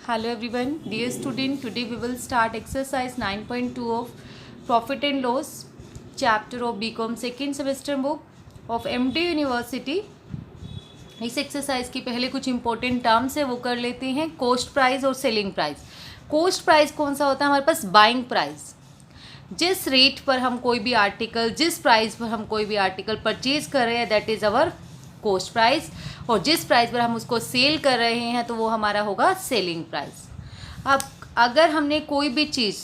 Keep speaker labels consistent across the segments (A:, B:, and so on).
A: Hello everyone, dear student. Today we will start exercise 9.2 of Profit and Loss chapter of BCom second semester book of MD University. इस exercise की पहले कुछ important terms है वो कर लेते हैं. कॉस्ट प्राइस और सेलिंग प्राइस. कॉस्ट प्राइस कौन सा होता है हमारे पास? Buying price. जिस रेट पर हम कोई भी आर्टिकल, जिस प्राइस पर हम कोई भी आर्टिकल परचेज कर रहे हैं that is our cost price. और जिस प्राइस पर हम उसको सेल कर रहे हैं तो वो हमारा होगा सेलिंग प्राइस. अब अगर हमने कोई भी चीज़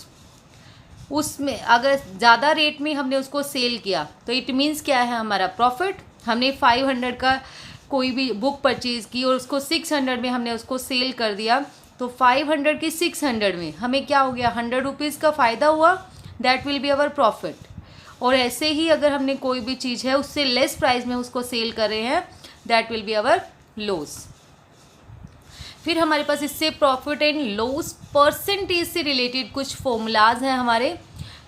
A: उसमें अगर ज़्यादा रेट में हमने उसको सेल किया तो इट मीन्स क्या है हमारा प्रॉफिट. हमने 500 का कोई भी बुक परचेज़ की और उसको 600 में हमने उसको सेल कर दिया तो 500 की 600 में हमें क्या हो गया? 100 रुपीज़ का फ़ायदा हुआ. That will be our profit. और ऐसे ही अगर हमने कोई भी चीज़ है उससे लेस प्राइस में उसको सेल कर रहे हैं that will be our loss. फिर हमारे पास इससे प्रॉफिट एंड लॉस परसेंटेज से रिलेटेड कुछ फॉर्मूलाज हैं हमारे.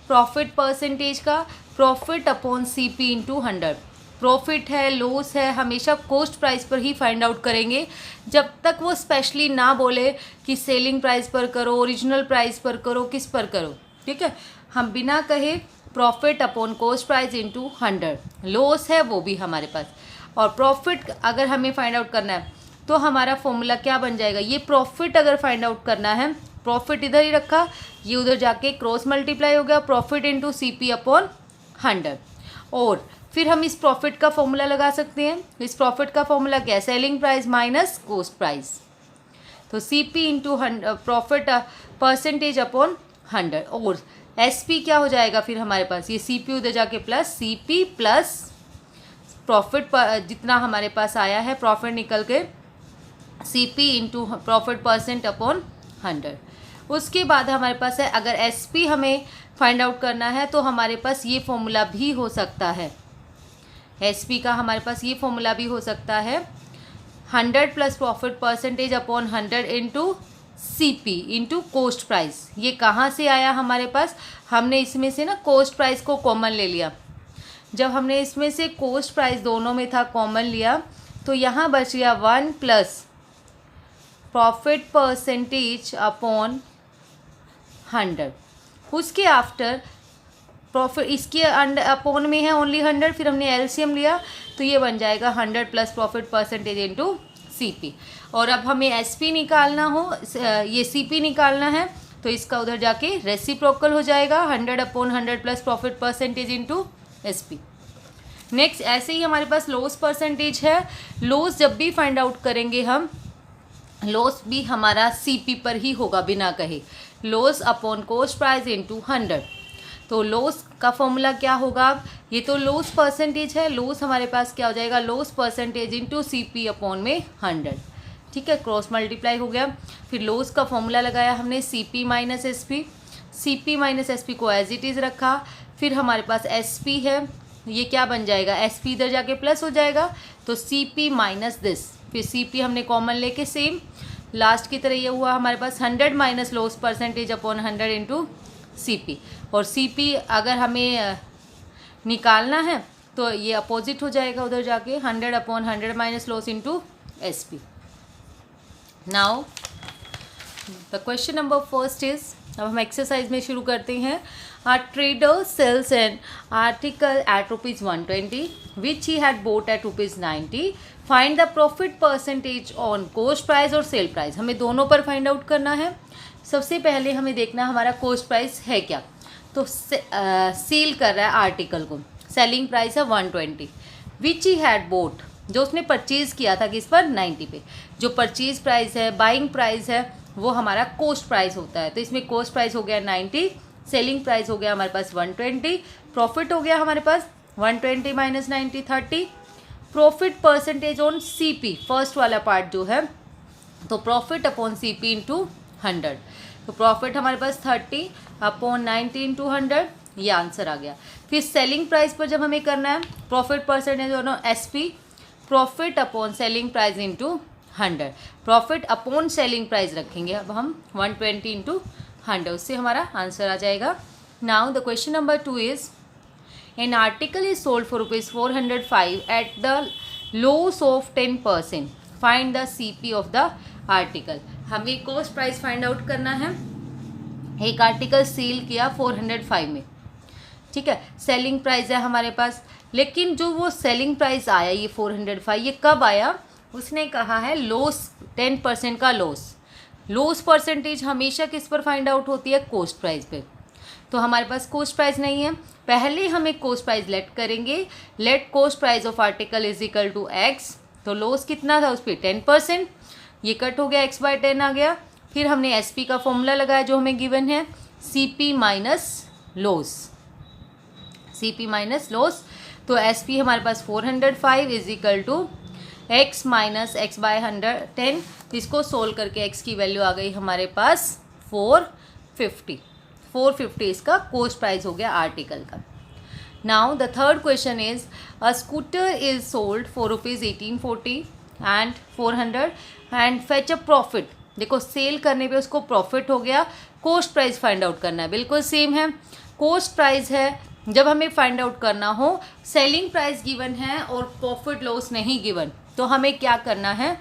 A: प्रॉफिट परसेंटेज का profit upon CP into 100. Profit है, लॉस है, हमेशा कॉस्ट प्राइस पर ही फाइंड आउट करेंगे जब तक वो स्पेशली ना बोले कि सेलिंग प्राइस पर करो, ओरिजिनल प्राइस पर करो, किस पर करो. ठीक है, हम बिना कहे profit upon cost price into 100. Loss है वो भी हमारे पास. और प्रॉफिट अगर हमें फाइंड आउट करना है तो हमारा फॉर्मूला क्या बन जाएगा? ये प्रॉफिट अगर फाइंड आउट करना है, प्रॉफिट इधर ही रखा, ये उधर जाके क्रॉस मल्टीप्लाई हो गया, प्रॉफिट इंटू CP अपॉन 100. और फिर हम इस प्रॉफिट का फॉर्मूला लगा सकते हैं. इस प्रॉफिट का फॉर्मूला क्या है? Selling price minus cost price. तो CP into profit percentage upon 100. और SP क्या हो जाएगा फिर हमारे पास? ये CP उधर जाके प्लस CP प्लस प्रॉफिट जितना हमारे पास आया है प्रॉफिट निकल के CP into profit percent upon 100. उसके बाद हमारे पास है अगर SP हमें फाइंड आउट करना है तो हमारे पास ये फॉर्मूला भी हो सकता है. SP का हमारे पास ये फॉर्मूला भी हो सकता है 100 plus profit percentage upon 100 into CP into cost price. ये कहाँ से आया हमारे पास? हमने इसमें से ना कॉस्ट प्राइस को कॉमन ले लिया. जब हमने इसमें से कॉस्ट प्राइस दोनों में था कॉमन लिया तो यहाँ बच गया 1 प्लस प्रॉफिट परसेंटेज अपॉन 100. उसके आफ्टर प्रॉफिट इसके अपॉन में है ओनली 100, फिर हमने LCM लिया तो ये बन जाएगा 100 plus profit percentage into CP. और अब हमें SP निकालना हो, ये CP निकालना है तो इसका उधर जाके रेसिप्रोकल हो जाएगा 100 upon 100 plus profit percentage into SP. Next ऐसे ही हमारे पास लॉस परसेंटेज है. लॉस जब भी फाइंड आउट करेंगे हम, लॉस भी हमारा CP पर ही होगा बिना कहे. Loss upon cost price into 100. तो लॉस का फॉर्मूला क्या होगा? ये तो लॉस परसेंटेज है. लॉस हमारे पास क्या हो जाएगा? Loss percentage into CP upon में 100. ठीक है, क्रॉस मल्टीप्लाई हो गया. फिर लॉस का फॉर्मूला लगाया हमने CP minus SP. CP minus SP को एज इट इज़ रखा. फिर हमारे पास SP है, ये क्या बन जाएगा? SP इधर जाके प्लस हो जाएगा तो CP माइनस दिस. फिर CP हमने कॉमन लेके सेम लास्ट की तरह ये हुआ हमारे पास 100 minus loss percentage upon 100 into CP. और CP अगर हमें निकालना है तो ये अपोजिट हो जाएगा उधर जाके 100 upon 100 minus loss into SP. Now the question number first is, अब हम एक्सरसाइज में शुरू करते हैं. A trader sells an article at rupees 120 which he had bought at rupees 90. Find the profit percentage on cost price और sale price. हमें दोनों पर फाइंड आउट करना है. सबसे पहले हमें देखना हमारा कॉस्ट प्राइस है क्या. तो सेल कर रहा है आर्टिकल को, सेलिंग प्राइस है 120 विच ही हैड बोट, जो उसने परचेज़ किया था किस पर? 90 पे. जो परचेज प्राइस है, बाइंग प्राइस है, वो हमारा कॉस्ट प्राइस होता है. तो इसमें कॉस्ट प्राइस हो गया 90, सेलिंग प्राइस हो गया हमारे पास 120, प्रॉफिट हो गया हमारे पास 120 minus 90 30. Profit percentage on CP first वाला पार्ट जो है, तो प्रॉफिट अपॉन CP इंटू 100. तो प्रॉफिट हमारे पास 30 अपॉन 90 इंटू 100, ये आंसर आ गया. फिर सेलिंग प्राइस पर जब हमें करना है profit percentage on SP, profit upon selling price into 100. Profit upon selling price रखेंगे अब हम 120 इंटू 100, उससे हमारा आंसर आ जाएगा. Now the question number 2 is, an article is sold for rupees 405 at the loss of 10%. Find the CP of the article. हमें cost price find out करना है। एक आर्टिकल सेल किया 405 में, ठीक है, सेलिंग प्राइस है हमारे पास, लेकिन जो वो सेलिंग प्राइस आया ये 405, ये कब आया? उसने कहा है लॉस 10% का लॉस परसेंटेज हमेशा किस पर फाइंड आउट होती है? कॉस्ट प्राइस पे। तो हमारे पास कॉस्ट प्राइस नहीं है, पहले हम एक कॉस्ट प्राइस लेट करेंगे, let cost price of article is equal to X. तो लॉस कितना था उस पर? 10%, ये कट हो गया, x बाय 10 आ गया। फिर हमने SP का फॉर्मूला लगाया जो हमें गिवन है, CP minus loss, CP minus loss. तो SP हमारे पास 405 is equal to x minus x by 10। इसको सोल्व करके x की वैल्यू आ गई हमारे पास 450 इसका कॉस्ट प्राइस हो गया आर्टिकल का। Now the third question is a scooter is sold for rupees 1840 and 400 and fetch a profit. देखो सेल करने पे उसको प्रॉफिट हो गया, कॉस्ट प्राइस फाइंड आउट करना है, बिल्कुल सेम है। कॉस्ट प्राइस है, जब हमें फाइंड आउट करना हो, सेलिंग प्राइस गिवन है और प्रॉफिट लॉस नहीं गिवन, तो हमें क्या करना है?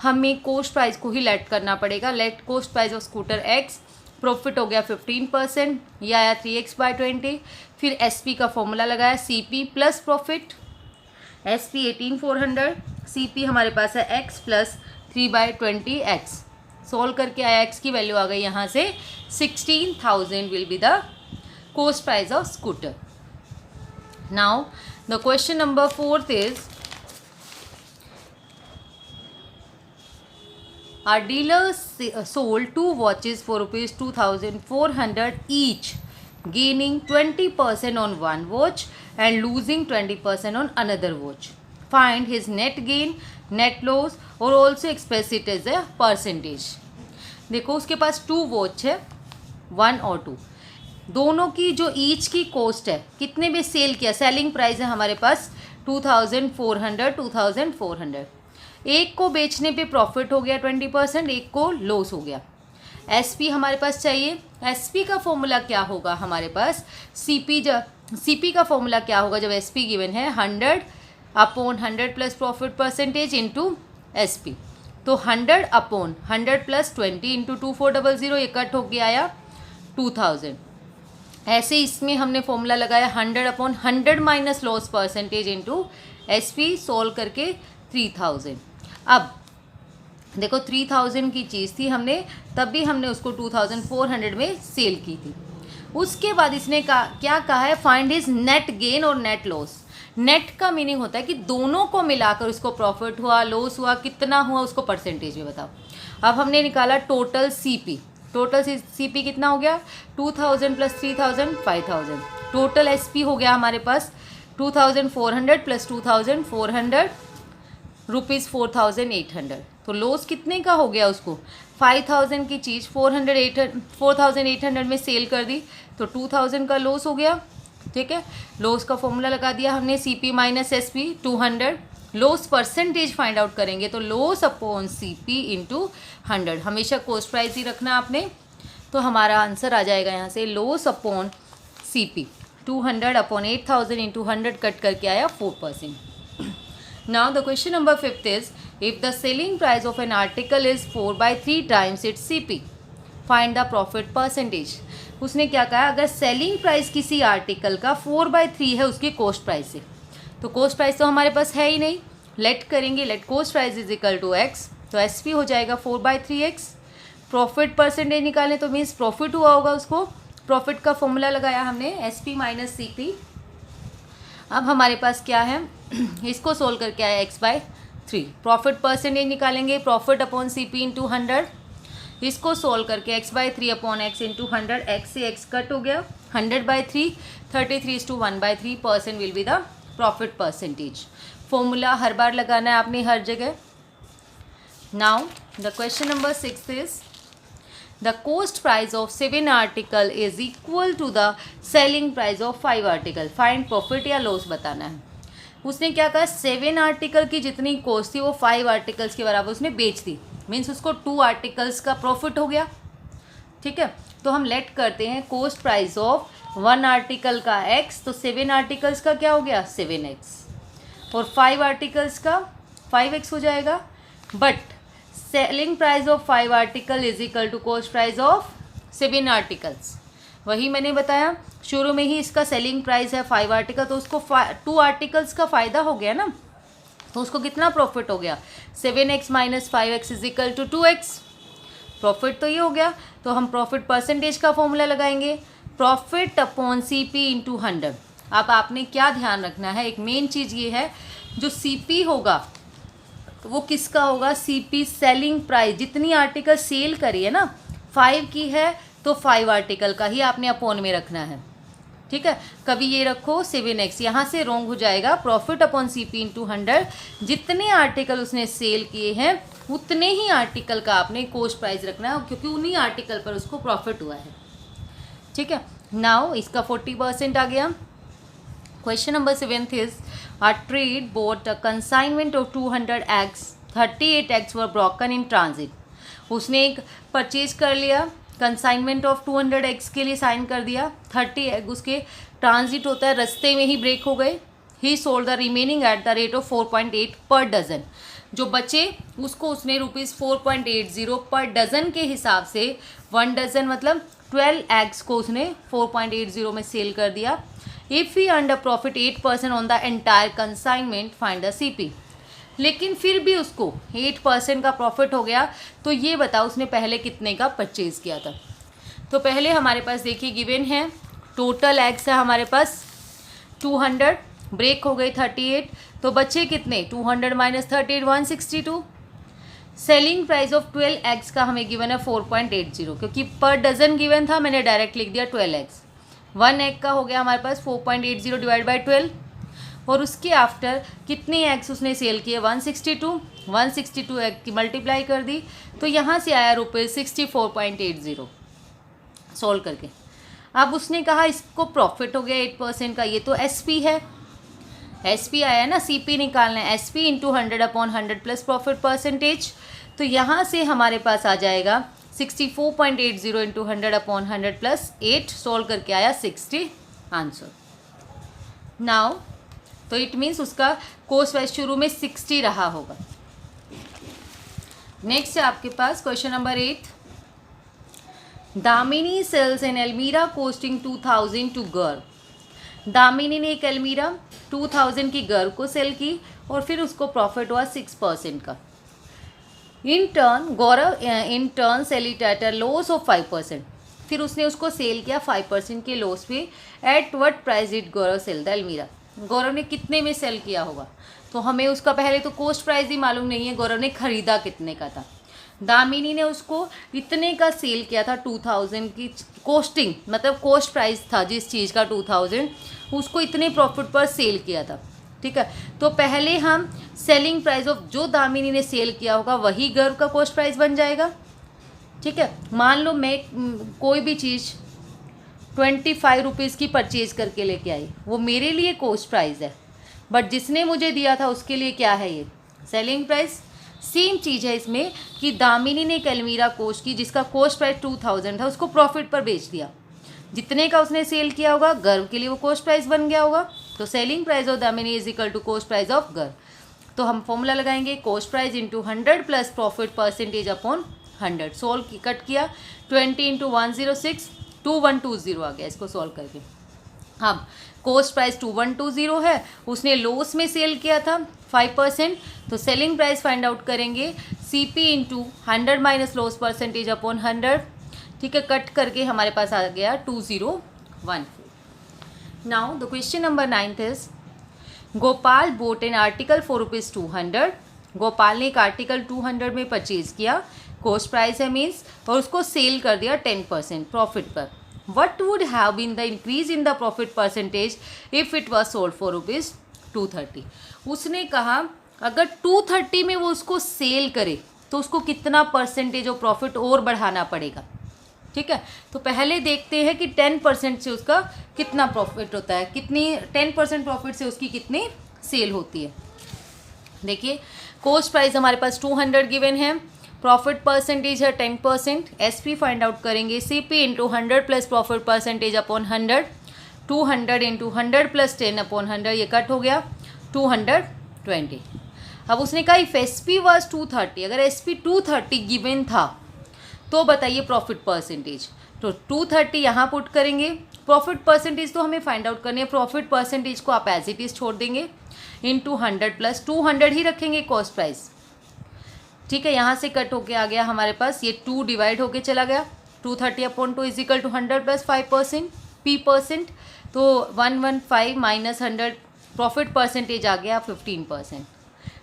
A: हमें कॉस्ट प्राइस को ही लेट करना पड़ेगा। Late cost price of scooter x, profit हो गया 15%, यह आया 3x बाय 20। फिर SP का फॉर्मूला लगाया, CP plus profit, SP 18400, CP हमारे पास है x प्लस 3/20x। सोल्व करके आया, x की वैल्यू आ गई यहाँ से 16,000 will be the cost price of scooter. Now the question number 4 is our dealer sold 2 watches for rupees 2,400 each, gaining 20% on one watch and losing 20% on another watch. Find his net gain, net loss और also express it as a percentage. देखो उसके पास 2 watch है, 1 और 2, दोनों की जो each की cost है, कितने में सेल किया, सेलिंग प्राइस है हमारे पास 2,400। एक को बेचने पे प्रॉफिट हो गया 20%, एक को लॉस हो गया। SP हमारे पास चाहिए, SP का फॉर्मूला क्या होगा हमारे पास? CP का फॉर्मूला क्या होगा जब SP गिवन है? 100/100 plus profit percentage into SP। तो 100/100 प्लस 20 इंटू 2400, ये कट होके आया 2000। ऐसे इसमें हमने फॉर्मूला लगाया 100/100 minus loss percentage into SP, solve करके 3000। अब देखो 3000 की चीज़ थी, हमने तब भी हमने उसको 2400 में सेल की थी। उसके बाद इसने क्या कहा है? फाइंड हिज नेट गेन और नेट लॉस। नेट का मीनिंग होता है कि दोनों को मिलाकर उसको प्रॉफिट हुआ, लॉस हुआ, कितना हुआ, उसको परसेंटेज में बताओ। अब हमने निकाला टोटल CP, टोटल CP कितना हो गया? 2000 प्लस 3000 5000। टोटल SP हो गया हमारे पास 2400 प्लस 2400 रुपीज़ 4800। तो लॉस कितने का हो गया उसको? 5000 की चीज़ 4800 में सेल कर दी, तो 2000 का लॉस हो गया, ठीक है। लॉस का फॉर्मूला लगा दिया हमने, CP minus SP 200। Loss percentage find out करेंगे तो लॉस अपॉन CP इंटू 100, हमेशा कॉस्ट प्राइस ही रखना आपने। तो हमारा आंसर आ जाएगा यहाँ से loss upon CP 200/8000 into 100 cut करके आया 4%। Now the question number 5 is, if the selling price of an article is 4/3 times its CP, find the profit percentage. उसने क्या कहा? अगर सेलिंग प्राइस किसी आर्टिकल का 4/3 है उसकी कॉस्ट प्राइस से, तो कॉस्ट प्राइस तो हमारे पास है ही नहीं, लेट करेंगे, let cost price is equal to x, तो SP हो जाएगा 4/3x। प्रॉफिट परसेंटेज निकालें तो मीन्स प्रॉफिट हुआ होगा उसको, प्रॉफिट का फॉर्मूला लगाया हमने SP माइनस CP। अब हमारे पास क्या है? इसको सोल्व करके आया x/3। प्रॉफिट परसेंटेज निकालेंगे, प्रॉफिट अपॉन CP इंटू 100। इसको सोल्व करके x/3/x इंटू 100, x से x कट हो गया, 100/3, 33:1/3% will be the profit percentage. Formula हर बार लगाना है आपने हर जगह। Now the question number 6 is, the cost price of 7 article is equal to the selling price of 5 article. Find profit या loss बताना है। उसने क्या कहा? 7 आर्टिकल की जितनी कॉस्ट थी वो 5 आर्टिकल्स के बराबर उसने बेच दी, मीन्स उसको 2 आर्टिकल्स का प्रॉफिट हो गया, ठीक है। तो हम लेट करते हैं कॉस्ट प्राइस ऑफ 1 आर्टिकल का x, तो 7 आर्टिकल्स का क्या हो गया? 7x, और 5 आर्टिकल्स का 5x हो जाएगा। But selling price of 5 article is equal to cost price of 7 articles. वही मैंने बताया शुरू में ही, इसका सेलिंग प्राइस है 5 आर्टिकल, तो उसको 2 आर्टिकल्स का फ़ायदा हो गया ना, तो उसको कितना प्रॉफिट हो गया, 7x minus 5x is equal to 2x। Profit तो ये हो गया, तो हम प्रॉफिट परसेंटेज का फॉर्मूला लगाएंगे, प्रॉफिट अपॉन CP इंटू 100। अब आपने क्या ध्यान रखना है, एक मेन चीज़ ये है, जो CP होगा वो किसका होगा, CP सेलिंग प्राइस, जितनी आर्टिकल सेल करी है ना, 5 की है तो 5 आर्टिकल का ही आपने अपॉन में रखना है, ठीक है। कभी ये रखो 7x, यहाँ से रोंग हो जाएगा, प्रॉफिट अपॉन CP इंटू 100, जितने आर्टिकल उसने सेल किए हैं उतने ही आर्टिकल का आपने कॉस्ट प्राइस रखना है, क्योंकि उन्हीं आर्टिकल पर उसको प्रॉफिट हुआ है, ठीक है। नाउ इसका 40% आ गया। Question number 7 is a trade bought a consignment of 200 eggs, 38 eggs were broken in transit। उसने एक परचेज कर लिया, कंसाइनमेंट ऑफ 200 एग्स के लिए साइन कर दिया, 30 एग उसके ट्रांजिट होता है, रास्ते में ही ब्रेक हो गए। He sold the remaining at the rate of 4.8 per dozen. जो बचे उसको उसने ₹4.80 पर डजन के हिसाब से, 1 डजन मतलब 12 एग्स को उसने 4.80 में सेल कर दिया। If he earn a profit 8% on the entire consignment, find the CP। लेकिन फिर भी उसको 8% का प्रॉफिट हो गया, तो ये बताओ उसने पहले कितने का परचेज़ किया था। तो पहले हमारे पास देखिए गिवन है, टोटल एग्स है हमारे पास 200, ब्रेक हो गई 38, तो बचे कितने, 200 minus 38 162। Selling price of 12 eggs का हमें गिवन है 4.80, क्योंकि पर डजन गिवन था, मैंने डायरेक्ट लिख दिया 12 एग्स। 1 एग का हो गया हमारे पास 4.80 डिवाइड बाई 12, और उसके आफ्टर कितने एग्स उसने सेल किए, 162 एग की मल्टीप्लाई कर दी, तो यहाँ से आया ₹64.80 सोल्व करके। अब उसने कहा इसको प्रॉफिट हो गया 8% का, ये तो SP है, SP आया ना, CP निकालना है, SP into 100 upon 100 plus profit percentage, तो यहाँ से हमारे पास आ जाएगा 64.80 इंटू 100 अपॉन 100 प्लस 8, सोल्व करके आया 60 आंसर। नाउ तो इट मीन्स उसका कॉस्ट प्राइस शुरू में 60 रहा होगा। नेक्स्ट है आपके पास question number 8, Damini sells an almirah costing 2000 to Gaurav. Damini ने एक एल्मीरा 2000 की गर्व को सेल की, और फिर उसको प्रॉफिट हुआ 6% का। In turn sell it at a loss of 5%। फिर उसने उसको सेल किया 5% के लॉस पे। At what price it Gaurav sell the almirah. Gaurav ने कितने में सेल किया होगा, तो हमें उसका पहले तो कॉस्ट प्राइस ही मालूम नहीं है, गौरव ने खरीदा कितने का था। दामिनी ने उसको इतने का सेल किया था 2000 की कॉस्टिंग, मतलब कॉस्ट प्राइस था जिस चीज़ का 2000, उसको इतने प्रॉफिट पर सेल किया था, ठीक है। तो पहले हम सेलिंग प्राइस ऑफ जो दामिनी ने सेल किया होगा वही गर्व का कॉस्ट प्राइस बन जाएगा, ठीक है। मान लो मैं कोई भी चीज़ 25 रुपीज़ की परचेज करके लेके आई, वो मेरे लिए कॉस्ट प्राइस है, बट जिसने मुझे दिया था उसके लिए क्या है, ये सेलिंग प्राइस। सेम चीज़ है इसमें कि दामिनी ने एक एल्मीरा कॉस्ट की जिसका कॉस्ट प्राइस 2000 था, उसको प्रॉफिट पर बेच दिया। जितने का उसने सेल किया होगा गर्व के लिए वो कॉस्ट प्राइस बन गया होगा, तो सेलिंग प्राइस ऑफ दामिनी is equal to cost price of गर्व। तो हम फॉर्मूला लगाएंगे cost price into 100 plus profit percentage upon 100। Solve cut किया 20 इंटू 106 2120 आ गया इसको सोल्व करके। अब कॉस्ट प्राइस 2120 है, उसने लॉस में सेल किया था 5%, तो सेलिंग प्राइस फाइंड आउट करेंगे CP into 100 minus loss percentage upon 100, ठीक है। कट करके हमारे पास आ गया 2014। Now the question number 9 is Gopal boat an article for ₹200। Gopal ने एक आर्टिकल 200 में परचेज किया, कॉस्ट प्राइस है मीन्स, और उसको सेल कर दिया 10% प्रॉफिट पर। What would have been the increase in the profit percentage if it was sold for ₹230। उसने कहा अगर 230 में वो उसको सेल करे तो उसको कितना परसेंटेज ऑफ प्रॉफिट और बढ़ाना पड़ेगा, ठीक है। तो पहले देखते हैं कि 10% से उसका कितना प्रॉफिट होता है, कितनी 10% प्रॉफिट से उसकी कितनी सेल होती है। देखिए कॉस्ट प्राइस हमारे पास 200 गिवन है, प्रॉफिट परसेंटेज है 10%, SP फाइंड आउट करेंगे CP into 100 plus profit percentage upon 100, 200 into 100 plus 10 upon 100, ये कट हो गया 220। अब उसने कहा इफ SP वाज 230, अगर SP 230 गिवन था तो बताइए प्रॉफिट परसेंटेज। तो 230 यहाँ पुट करेंगे, प्रॉफिट परसेंटेज तो हमें फाइंड आउट करनी है, प्रॉफिट परसेंटेज को आप एज इट इज छोड़ देंगे, इंटू 100 प्लस 200 ही रखेंगे कॉस्ट प्राइस। ठीक है, यहाँ से कट होके आ गया हमारे पास, ये 2 डिवाइड होके चला गया, 230/2 is equal to 100 plus 5% P%, तो 115 माइनस 100 प्रॉफिट परसेंटेज आ गया 15%।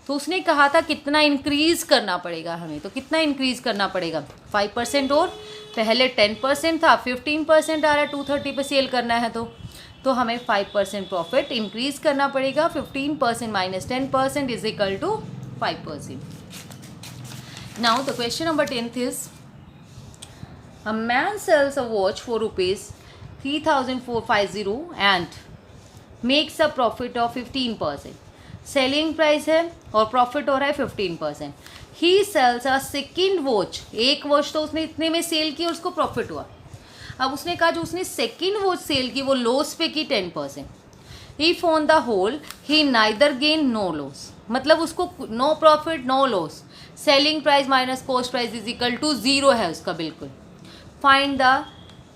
A: तो उसने कहा था कितना इंक्रीज़ करना पड़ेगा हमें, तो कितना इंक्रीज़ करना पड़ेगा 5% और, पहले 10% था 15% आ रहा है, 230 पे सेल करना है तो हमें 5% प्रॉफिट इंक्रीज़ करना पड़ेगा, 15% minus 10% is equal to 5%। Now the question number 10th is a man sells a watch for rupees 3,450 and makes a profit of 15%. Selling price है और प्रॉफिट हो रहा है 15%. ही सेल्स अ सेकेंड वॉच, एक watch तो उसने इतने में सेल की और उसको प्रॉफिट हुआ. अब उसने कहा जो उसने सेकेंड वॉच सेल की वो लॉस पे की 10%. If on the whole he neither gain no loss, मतलब उसको no profit no loss, selling price minus cost price is equal to 0 है उसका बिल्कुल. Find the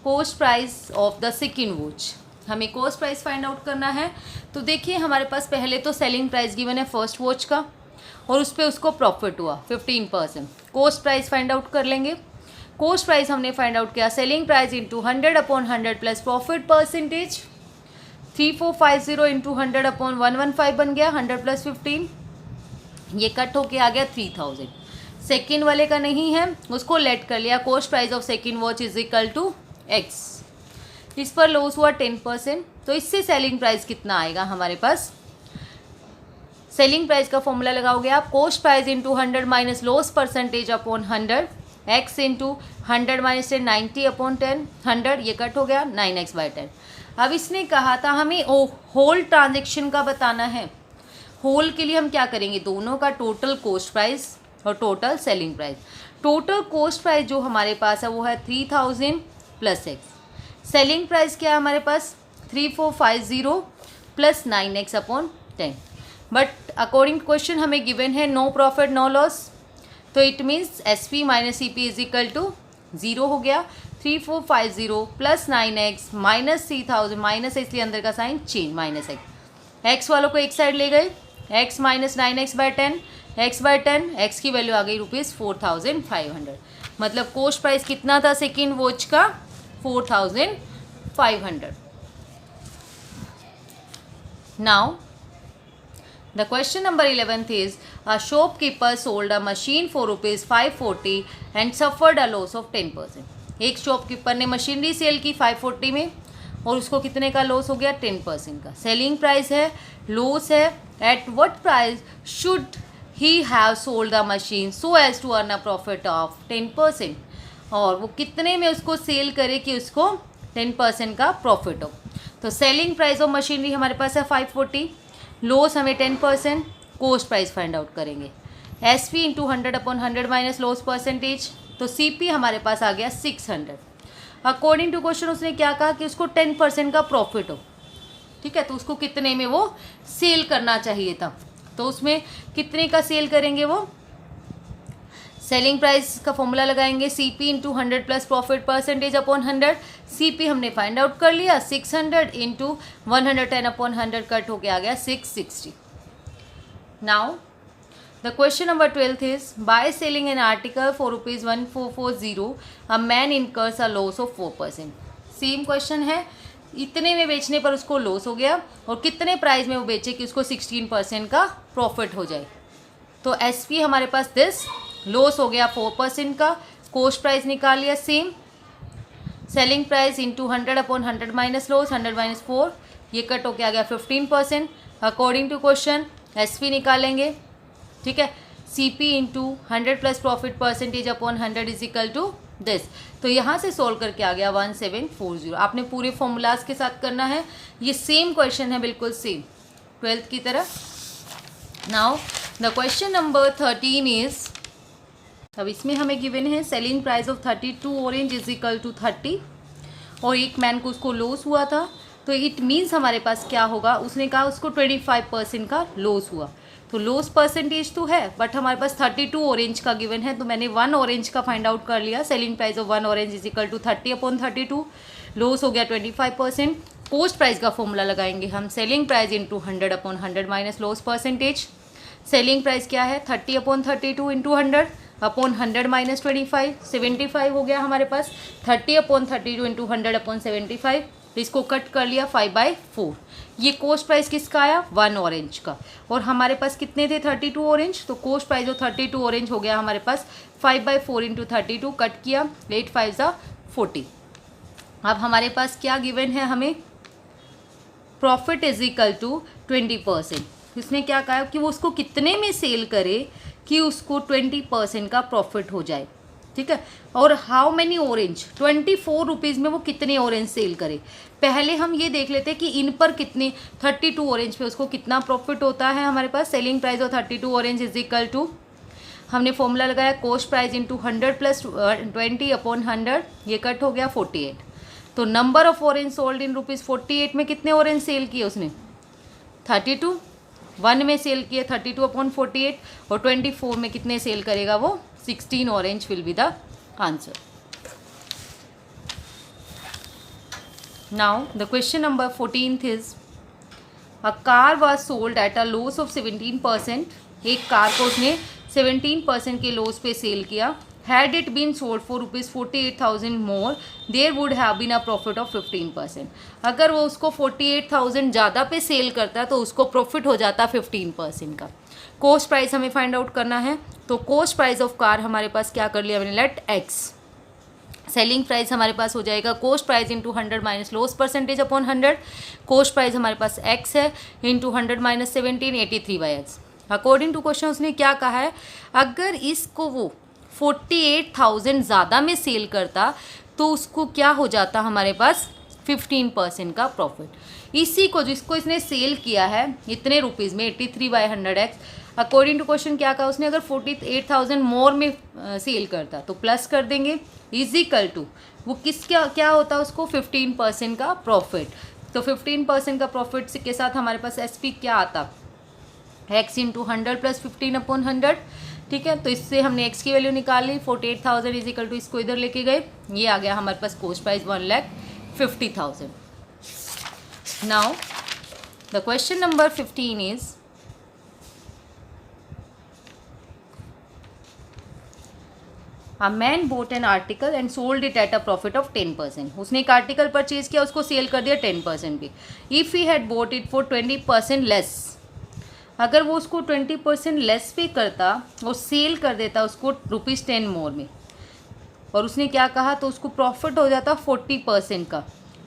A: cost price of the second watch. हमें कॉस्ट प्राइस फाइंड आउट करना है. तो देखिए हमारे पास पहले तो सेलिंग प्राइस गिवन है फर्स्ट वॉच का और उस पर उसको प्रॉफिट हुआ 15%. कॉस्ट प्राइस फाइंड आउट कर लेंगे. कॉस्ट प्राइस हमने फाइंड आउट किया selling price into 100/100 plus profit percentage. 3450 into 100/115 बन गया 100 प्लस 15. ये कट होके आ गया 3000. सेकेंड वाले का नहीं है उसको लेट कर लिया. Cost price of second watch is equal to X. इस पर लॉस हुआ 10%. तो इससे सेलिंग प्राइस कितना आएगा हमारे पास. सेलिंग प्राइस का फॉर्मूला लगाओगे आप cost price into 100 minus loss percentage upon 100 x into 100 minus 10 90/10 100. ये कट हो गया 9x/10. अब इसने कहा था हमें होल ट्रांजेक्शन का बताना है. होल के लिए हम क्या करेंगे दोनों का टोटल कॉस्ट प्राइस और total selling price. Total cost price जो हमारे पास है वो है 3000 प्लस एक्स. सेलिंग प्राइस क्या है हमारे पास 3450 plus 9x/10. But according to question हमें गिवन है नो प्रॉफिट नो लॉस. तो it means SP minus CP is equal to 0 हो गया. 3450 प्लस 9x माइनस 3000 माइनस है इसलिए अंदर का sign change minus X. X वालों को एक साइड ले गए. x minus 9x/10 x/10 x की वैल्यू आ गई ₹4500. मतलब कॉस्ट प्राइस कितना था सेकेंड वॉच का 4500. Now the question number 11th is a shopkeeper sold a machine for ₹540 and suffered a loss of 10%. एक शॉपकीपर ने मशीनरी सेल की 540 में और उसको कितने का लॉस हो गया 10% का. सेलिंग प्राइस है लॉस है. At what price should he have sold the machine so as to earn a profit of 10%. और वो कितने में उसको सेल करे कि उसको 10% का प्रॉफिट हो. तो सेलिंग प्राइस ऑफ मशीनरी हमारे पास है 540. लॉस हमें 10%. कॉस्ट प्राइस फाइंड आउट करेंगे. SP into 100/100 minus loss percentage. तो CP हमारे पास आ गया 600. अकॉर्डिंग टू क्वेश्चन उसने क्या कहा कि उसको 10% का प्रॉफिट हो. ठीक है तो उसको कितने में वो सेल करना चाहिए था. तो उसमें कितने का सेल करेंगे वो. सेलिंग प्राइस का फॉर्मूला लगाएंगे CP into 100 plus profit percentage upon 100. CP हमने फाइंड आउट कर लिया 600 इंटू 110/100 कट होके आ गया 660. Now the question number 12th is by selling an article for ₹1440 a man incurs a loss of 4%. Same question है. इतने में बेचने पर उसको लॉस हो गया और कितने प्राइस में वो बेचे कि उसको 16% का प्रॉफिट हो जाए. तो SP हमारे पास दिस लॉस हो गया 4% का. कॉस्ट प्राइस निकाल लिया same. Selling price into 100/100 minus loss 100 minus 4. ये कट होके आ गया 15%. अकॉर्डिंग टू क्वेश्चन SP निकालेंगे. ठीक है CP into 100 plus profit percentage upon 100 is equal to this. तो यहाँ से सॉल्व करके आ गया 1740. आपने पूरे फॉर्मूलाज के साथ करना है. ये सेम क्वेश्चन है बिल्कुल सेम 12th की तरह. Now the question number 13 is अब इसमें हमें गिवन है selling price of 32 orange is equal to 30 और एक मैन को उसको लॉस हुआ था. तो इट मीन्स हमारे पास क्या होगा. उसने कहा उसको 25% का लॉस हुआ. तो लॉस परसेंटेज तो है, बट हमारे पास 32 ऑरेंज का गिवन है, तो मैंने 1 ऑरेंज का फाइंड आउट कर लिया। Selling price of 1 orange is equal to 30/32, loss हो गया 25%। कॉस्ट प्राइस का फॉर्मूला लगाएंगे हम, selling price into 100/100 minus loss percentage. Selling price क्या है 30/32 इंटू 100/100 माइनस 25, 75 हो गया हमारे पास। 30/32 इंटू 100/75, इसको कट कर लिया 5/4। ये कॉस्ट प्राइस किसका आया 1 ऑरेंज का, और हमारे पास कितने थे 32 ऑरेंज, तो कॉस्ट प्राइस जो 32 ऑरेंज हो गया हमारे पास 5/4 इंटू 32 कट किया, 8 5 ज़ा 40। अब हमारे पास क्या गिवन है, हमें प्रॉफिट इज इक्वल टू 20%। इसने क्या कहा कि वो उसको कितने में सेल करे कि उसको 20% का प्रॉफिट हो जाए, ठीक है। और हाउ मैनी ऑरेंज, 24 रुपीज़ में वो कितने ऑरेंज सेल करे। पहले हम ये देख लेते हैं कि इन पर कितने 32 ऑरेंज पे उसको कितना प्रॉफिट होता है। हमारे पास selling price of 32 orange is equal to, हमने फॉर्मूला लगाया कॉस्ट प्राइस इंटू 100 प्लस 20/100, ये कट हो गया 48। तो number of orange sold in rupees 48 में कितने ऑरेंज सेल किए उसने 32, 1 में सेल किए 32/48, और 24 में कितने सेल करेगा वो 16 orange will be the answer. Now the question number 14th is a car was sold at a loss of 17%। एक कार को उसने 17% के लॉस पे सेल किया। Had it been sold for ₹48,000 more, there would have been a profit of 15%। अगर वो उसको 48,000 ज़्यादा पे सेल करता तो उसको प्रॉफिट हो जाता 15% का। कॉस्ट प्राइस हमें फाइंड आउट करना है, तो कॉस्ट प्राइस ऑफ कार हमारे पास क्या कर लिया मैंने, लेट एक्स। सेलिंग प्राइस हमारे पास हो जाएगा cost price into 100 minus loss percentage upon 100। Cost price हमारे पास एक्स है, into 100 minus 17, 83/x। According to question उसने क्या कहा है, अगर इसको वो 48,000 ज़्यादा में सेल करता तो उसको क्या हो जाता हमारे पास 15% का प्रॉफिट। इसी को जिसको इसने सेल किया है इतने रुपीज़ में 83/100x, अकॉर्डिंग टू क्वेश्चन क्या कहा उसने, अगर 48,000 मोर में सेल करता तो प्लस कर देंगे, इज इक्वल टू वो क्या होता उसको 15% का प्रॉफिट। तो 15% का प्रॉफिट के साथ हमारे पास SP क्या आता, x इंटू 100 प्लस 15/100, ठीक है। तो इससे हमने x की वैल्यू निकाल ली, 48,000 इज इक्वल टू, इसको इधर लेके गए, ये आ गया हमारे पास cost price 1,50,000। Now the question number 15 is a man bought an article and sold it at a profit of 10%। उसने एक आर्टिकल परचेज किया, उसको सेल कर दिया 10% पे। If he had boat it for 20% less, अगर वो उसको 20% लेस पे करता और सेल कर देता उसको ₹10 मोर में, और उसने क्या कहा, तो उसको प्रॉफिट हो जाता 40% का।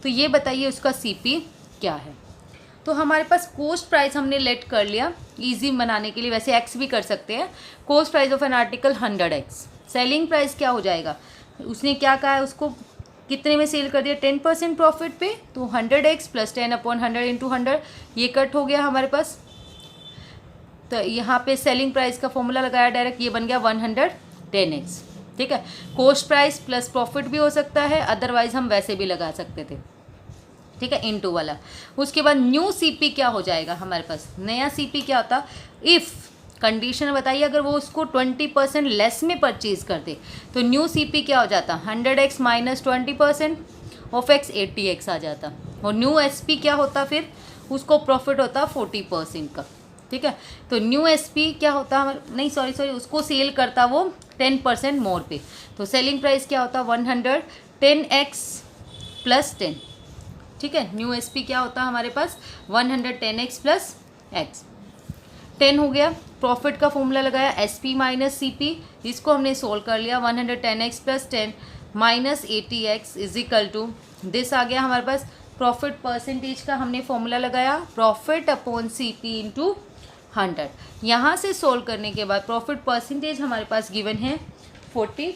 A: तो ये बताइए उसका CP क्या है। तो हमारे पास कॉस्ट प्राइस हमने लेट कर लिया इजी बनाने के लिए, वैसे x भी कर सकते हैं। Cost price of an article 100x। Selling price क्या हो जाएगा, उसने क्या कहा है, उसको कितने में सेल कर दिया 10% प्रॉफिट पे, तो 100x प्लस 10/100 इंटू 100, ये कट हो गया हमारे पास। तो यहाँ पे सेलिंग प्राइस का फॉर्मूला लगाया डायरेक्ट, ये बन गया 110x, ठीक है। कॉस्ट प्राइस प्लस प्रॉफिट भी हो सकता है, अदरवाइज हम वैसे भी लगा सकते थे, ठीक है, इनटू वाला। उसके बाद न्यू CP क्या हो जाएगा हमारे पास, नया CP क्या होता, इफ़ कंडीशन बताइए, अगर वो उसको 20% लेस में परचेज करते तो न्यू CP क्या हो जाता, 100x minus 20% of x 80x आ जाता, और न्यू SP क्या होता, फिर उसको प्रॉफिट होता 40% का, ठीक है। तो न्यू SP क्या होता, नहीं सॉरी उसको सेल करता वो 10% मोर पे, तो सेलिंग प्राइस क्या होता 110x प्लस 10, ठीक है। न्यू SP क्या होता हमारे पास 110x प्लस x, 10 हो गया। प्रॉफिट का फॉर्मूला लगाया SP माइनस CP, इसको हमने सोल्व कर लिया, 110x plus 10 minus 80x is equal to this आ गया हमारे पास। प्रॉफिट परसेंटेज का हमने फॉर्मूला लगाया, प्रॉफिट अपॉन CP इंटू 100। यहाँ से सोल्व करने के बाद प्रॉफिट परसेंटेज हमारे पास गिवन है 40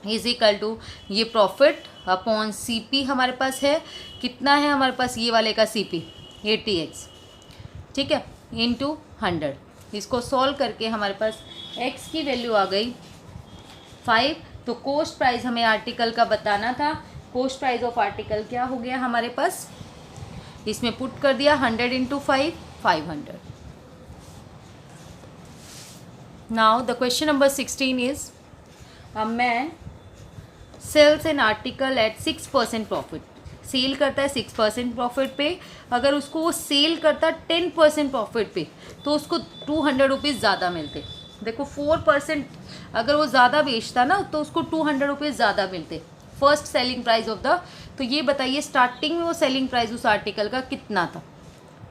A: इज इक्वल टू, ये प्रॉफिट अपॉन CP हमारे पास है, कितना है हमारे पास ये वाले का CP 80x, ठीक है, इंटू 100। इसको सॉल्व करके हमारे पास x की वैल्यू आ गई 5। तो कॉस्ट प्राइस हमें आर्टिकल का बताना था, कॉस्ट प्राइस ऑफ आर्टिकल क्या हो गया हमारे पास, इसमें पुट कर दिया 100 into 5 500। Now the question number 16 is a man sells an article at 6% profit. Sell करता है 6% प्रॉफिट पे. अगर उसको वो सेल करता 10% प्रॉफिट पे तो उसको 200 रुपीज़ ज़्यादा मिलते. देखो 4% अगर वो ज़्यादा बेचता ना तो उसको 200 रुपीज़ ज़्यादा मिलते first selling price of the. तो ये बताइए स्टार्टिंग में वो सेलिंग प्राइस उस आर्टिकल का कितना था.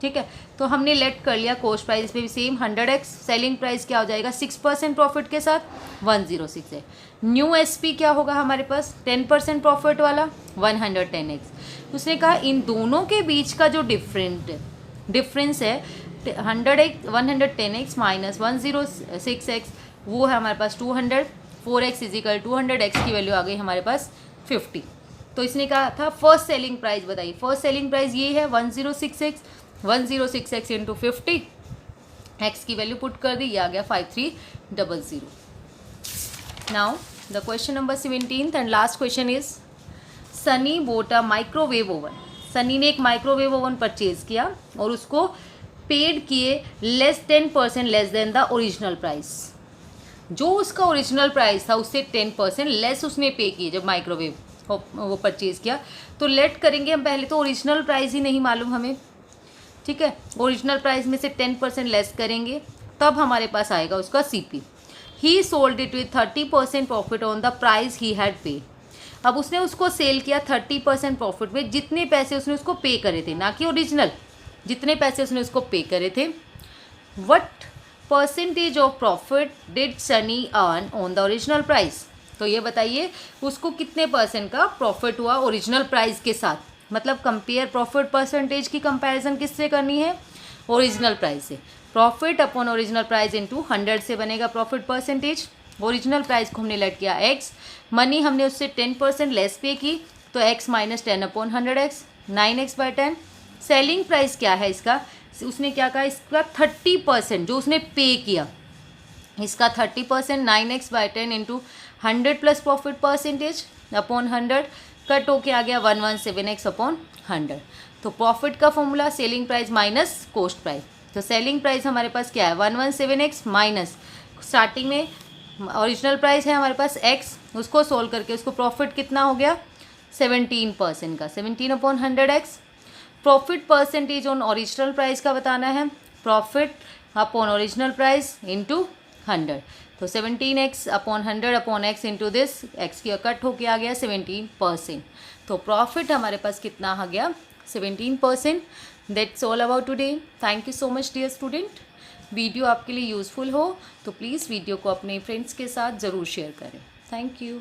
A: ठीक है, तो हमने लेट कर लिया कॉस्ट प्राइस पे भी सेम 100x. सेलिंग प्राइस क्या हो जाएगा 6% प्रॉफिट के साथ 106 है. न्यू एसपी क्या होगा हमारे पास 10% प्रॉफिट वाला 110x. उसने कहा इन दोनों के बीच का जो डिफरेंस है 110x माइनस 106x वो है हमारे पास 200. 4x इजिकल 200x की वैल्यू आ गई हमारे पास 50. तो इसने कहा था फर्स्ट सेलिंग प्राइस बताइए. फर्स्ट सेलिंग प्राइस ये है 106x. 106x इंटू 50 x की वैल्यू पुट कर दी, ये आ गया 5300. Now the question number 17 and last question is Sunny boat a microwave oven. Sunny ने एक माइक्रोवेव ओवन परचेज किया और उसको पेड किए 10% less than the original price. जो उसका ओरिजिनल प्राइस था उससे 10% लेस उसने पे किए जब माइक्रोवेव वो परचेज किया. तो लेट करेंगे हम पहले, तो ओरिजिनल प्राइस ही नहीं मालूम हमें. ठीक है, ओरिजिनल प्राइस में से 10% लेस करेंगे तब हमारे पास आएगा उसका CP. He sold it with 30% profit on the price he had पे. अब उसने उसको सेल किया 30% प्रॉफिट में जितने पैसे उसने उसको पे करे थे, ना कि ओरिजिनल, जितने पैसे उसने उसको पे करे थे. What percentage of profit did Sunny earn on the original price. तो ये बताइए उसको कितने परसेंट का प्रॉफिट हुआ ओरिजिनल प्राइस के साथ. मतलब कंपेयर प्रॉफिट परसेंटेज की कंपैरिजन किससे करनी है ओरिजिनल प्राइस से. Profit upon original price into 100 से बनेगा प्रॉफिट परसेंटेज. ओरिजिनल प्राइस को हमने लेट किया x, मनी हमने उससे 10% लेस पे की तो x minus 10 upon 100x 9x/10. Selling price क्या है इसका, उसने क्या कहा इसका 30% जो उसने पे किया इसका 30% 9x/10 into 100 plus profit percentage upon 100 cut होके आ गया 117x अपॉन 100. तो प्रॉफिट का formula selling price minus cost price. तो सेलिंग प्राइस हमारे पास क्या है 117x माइनस स्टार्टिंग में ओरिजिनल प्राइस है हमारे पास x, उसको सोल्व करके उसको प्रॉफिट कितना हो गया 17% का 17 upon 100x. Profit percentage on original price का बताना है, profit upon original price into 100. तो 17x upon 100 upon x into this x की कट होके आ गया 17%. तो प्रॉफिट हमारे पास कितना आ गया 17%. That's all about today. Thank you so much dear student. Video आपके लिए यूज़फुल हो तो प्लीज़ वीडियो को अपने फ्रेंड्स के साथ ज़रूर शेयर करें. Thank you.